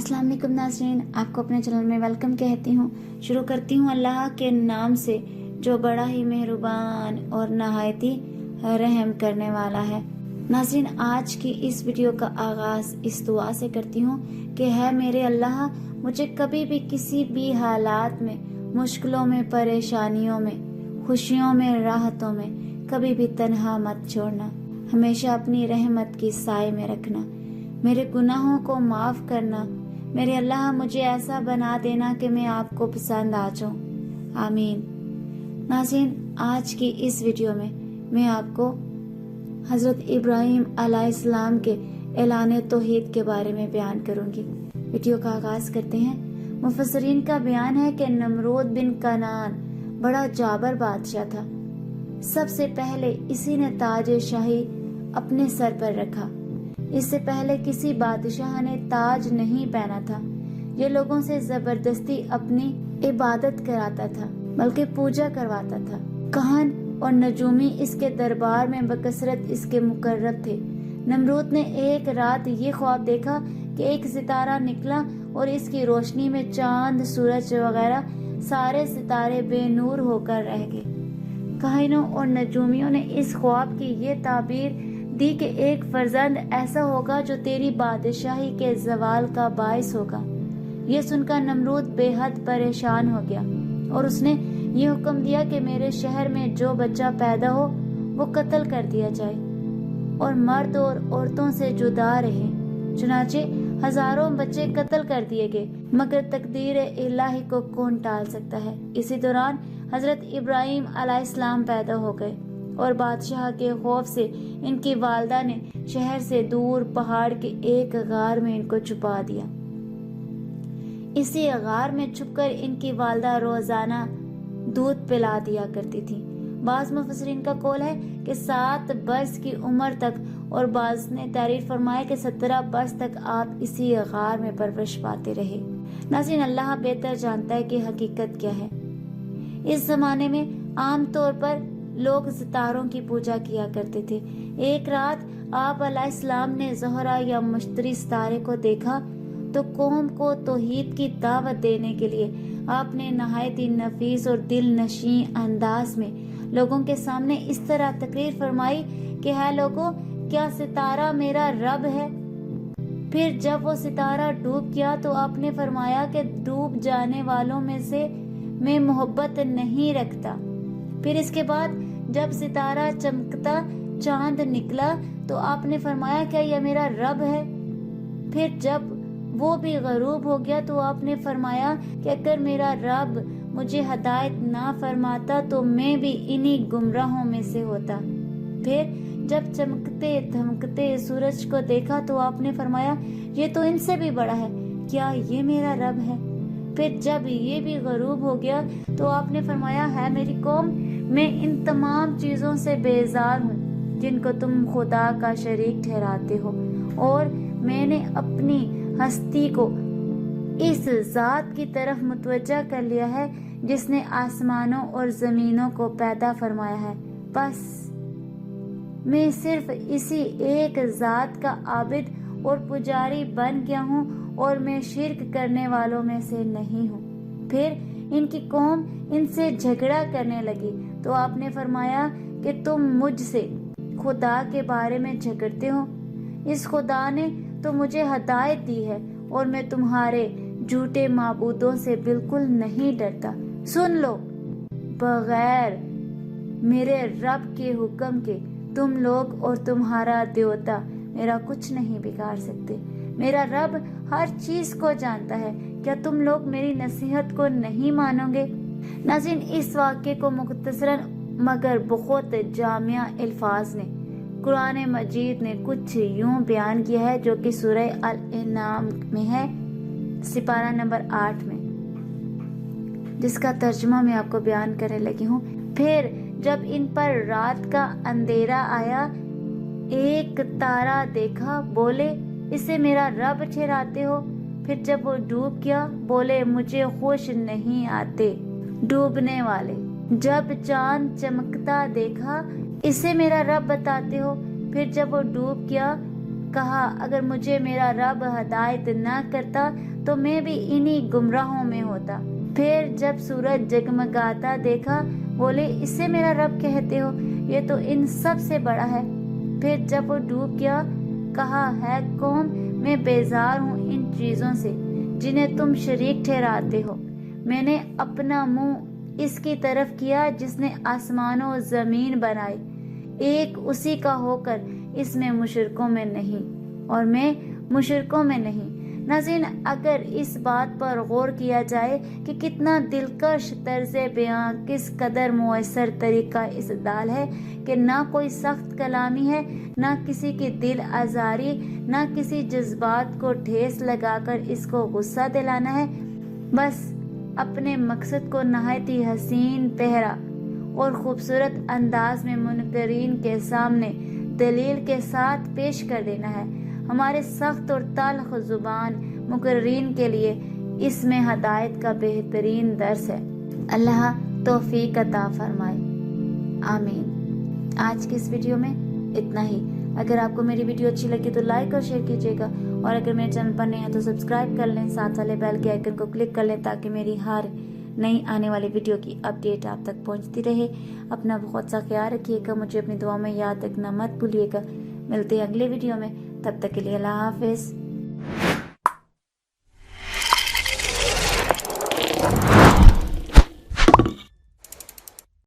अस्सलाम वालेकुम नाज़रीन, आपको अपने चैनल में वेलकम कहती हूँ। शुरू करती हूँ अल्लाह के नाम से जो बड़ा ही मेहरबान और नहायती रहम करने वाला है। नाज़रीन, आज की इस वीडियो का आगाज़ इस दुआ से करती हूँ कि है मेरे अल्लाह, मुझे कभी भी किसी भी हालात में, मुश्किलों में, परेशानियों में, खुशियों में, राहतों में कभी भी तन्हा मत छोड़ना। हमेशा अपनी रहमत की साए में रखना। मेरे गुनाहों को माफ़ करना। मेरे अल्लाह, मुझे ऐसा बना देना कि मैं आपको पसंद आ जाऊं। आमीन। नाज़रीन, आज की इस वीडियो में मैं आपको हज़रत इब्राहीम अलैहिस्सलाम के ऐलान तौहीद के बारे में बयान करूंगी। वीडियो का आगाज़ करते हैं। मुफस्सिरीन का बयान है कि नमरूद बिन कनान बड़ा जाबर बादशाह था। सबसे पहले इसी ने ताज शाही अपने सर पर रखा। इससे पहले किसी बादशाह ने ताज नहीं पहना था। ये लोगों से जबरदस्ती अपनी इबादत कराता था, बल्कि पूजा करवाता था। कहन और नजूमी इसके दरबार में बकसरत इसके मुकर्रब थे। नमरूद ने एक रात ये ख्वाब देखा कि एक सितारा निकला और इसकी रोशनी में चांद, सूरज वगैरह सारे सितारे बेनूर होकर रह गए। काहिनों और नजूमियों ने इस ख्वाब की ये ताबीर दी कि एक फर्जंद ऐसा होगा जो तेरी बादशाही के जवाल का बायस होगा। ये सुनकर नमरूद बेहद परेशान हो गया और उसने ये हुक्म दिया कि मेरे शहर में जो बच्चा पैदा हो वो कत्ल कर दिया जाए और मर्द और औरतों से जुदा रहे। चुनाचे हजारों बच्चे कत्ल कर दिए गए, मगर तकदीर इलाही को कौन टाल सकता है। इसी दौरान हजरत इब्राहीम अलैहिस्सलाम पैदा हो गए और बादशाह के खौफ से इनकी वालदा ने शहर से दूर पहाड़ के एक गार में इनको छुपा दिया। इसी गार में छुपकर इनकी वालदा रोजाना दूध पिला दिया करती थी। बाज़ मुफस्सिरीन का कौल है कि 7 बरस की उम्र तक, और बाज़ ने तारीफ फरमाया कि 17 बरस तक आप इसी गार में परवरिश पाते रहे। नाज़रीन, अल्लाह बेहतर जानता है कि हकीकत क्या है। इस जमाने में आम तौर पर लोग सितारों की पूजा किया करते थे। एक रात आप अलैहिस्सलाम ने ज़ोहरा या मुश्तरी सितारे को देखा तो कौम को तौहीद की दावत देने के लिए आपने नहायत ही नफीस और दिल नशी अंदाज में लोगों के सामने इस तरह तकरीर फरमाई कि है लोगों, क्या सितारा मेरा रब है? फिर जब वो सितारा डूब गया तो आपने फरमाया कि डूब जाने वालों में से मैं मोहब्बत नहीं रखता। फिर इसके बाद जब सितारा चमकता चांद निकला तो आपने फरमाया क्या यह मेरा रब है? फिर जब वो भी गरूब हो गया तो आपने फरमाया कि अगर मेरा रब मुझे हदायत ना फरमाता तो मैं भी इन्हीं गुमराहों में से होता। फिर जब चमकते धमकते सूरज को देखा तो आपने फरमाया ये तो इनसे भी बड़ा है, क्या ये मेरा रब है? फिर जब ये भी गरूब हो गया तो आपने फरमाया है मेरी कौम, मैं इन तमाम चीज़ों से बेजार हूँ जिनको तुम खुदा का शरीक ठहराते हो, और मैंने अपनी हस्ती को इस ज़ात की तरफ मुतवज्जा कर लिया है जिसने आसमानों और ज़मीनों को पैदा फरमाया है। बस मैं सिर्फ इसी एक ज़ात का आबिद और पुजारी बन गया हूँ और मैं शिर्क करने वालों में से नहीं हूँ। फिर इनकी कौम इनसे झगड़ा करने लगी तो आपने फरमाया कि तुम मुझसे खुदा के बारे में झगड़ते हो। इस खुदा ने तो मुझे हदायत दी है और मैं तुम्हारे झूठे माबूदों से बिल्कुल नहीं डरता। सुन लो, बगैर मेरे रब के हुक्म के तुम लोग और तुम्हारा देवता मेरा कुछ नहीं बिगाड़ सकते। मेरा रब हर चीज को जानता है। क्या तुम लोग मेरी नसीहत को नहीं मानोगे? नाज़रीन, इस वाक़े को मुख्तसरन मगर बहुत जामिया अल्फाज ने कुरान मजीद ने कुछ यूं बयान किया है, जो कि सूरह अल-इनाम में है, सिपारा नंबर 8 में, जिसका तर्जुमा मैं आपको बयान करने लगी हूँ। फिर जब इन पर रात का अंधेरा आया, एक तारा देखा, बोले इसे मेरा रब ठहराते हो। फिर जब वो डूब गया, बोले मुझे खुश नहीं आते डूबने वाले। जब चांद चमकता देखा, इसे मेरा रब बताते हो। फिर जब वो डूब गया کہا اگر مجھے میرا رب ہدایت نہ کرتا تو میں بھی انہی گمراہوں میں ہوتا۔ پھر جب سورج جگمگاتا دیکھا بولے اسے میرا رب کہتے ہو، یہ تو ان سب سے بڑا ہے۔ پھر جب وہ ڈوب گیا کہا ہے قوم میں بیزار ہوں ان چیزوں سے جنہیں تم شریک ٹھہراتے ہو۔ میں نے اپنا منہ اس کی طرف کیا جس نے آسمان و زمین بنائے، ایک اسی کا ہو کر اس میں مشرکوں میں نہیں اور میں مشرکوں میں نہیں۔ ناظرین، اگر اس بات پر غور کیا جائے کہ کتنا دلکش طرز بیاں، کس قدر مؤثر طریقہ استدلال ہے کہ نہ کوئی سخت کلامی ہے، نہ کسی کی دل آزاری، نہ کسی جذبات کو ٹھیس لگا کر اس کو غصہ دلانا ہے، بس اپنے مقصد کو نہایت ہی حسین پہرا اور خوبصورت انداز میں منکرین کے سامنے دلیل کے ساتھ پیش کر دینا ہے۔ ہمارے سخت اور تلخ زبان مقررین کے لیے اس میں ہدایت کا بہترین درس ہے۔ اللہ توفیق عطا فرمائے، آمین۔ آج کی اس ویڈیو میں اتنا ہی۔ اگر آپ کو میری ویڈیو اچھی لگی تو لائک اور شیئر کیجیے گا، اور اگر میرے چینل پر نئے ہیں تو سبسکرائب کر لیں، ساتھ والے بیل کے آئیکن کو کلک کر لیں تاکہ میری ہر نئی آنے والی ویڈیو کی اپڈیٹ آپ تک پہنچتی رہے۔ اپنا بہت سا خیال رکھیے گا، مجھے اپنی دعا میں یاد رکھنا مت بھولیے گا۔ ملتے ہیں اگلے ویڈیو میں، تب تک کے لیے اللہ حافظ۔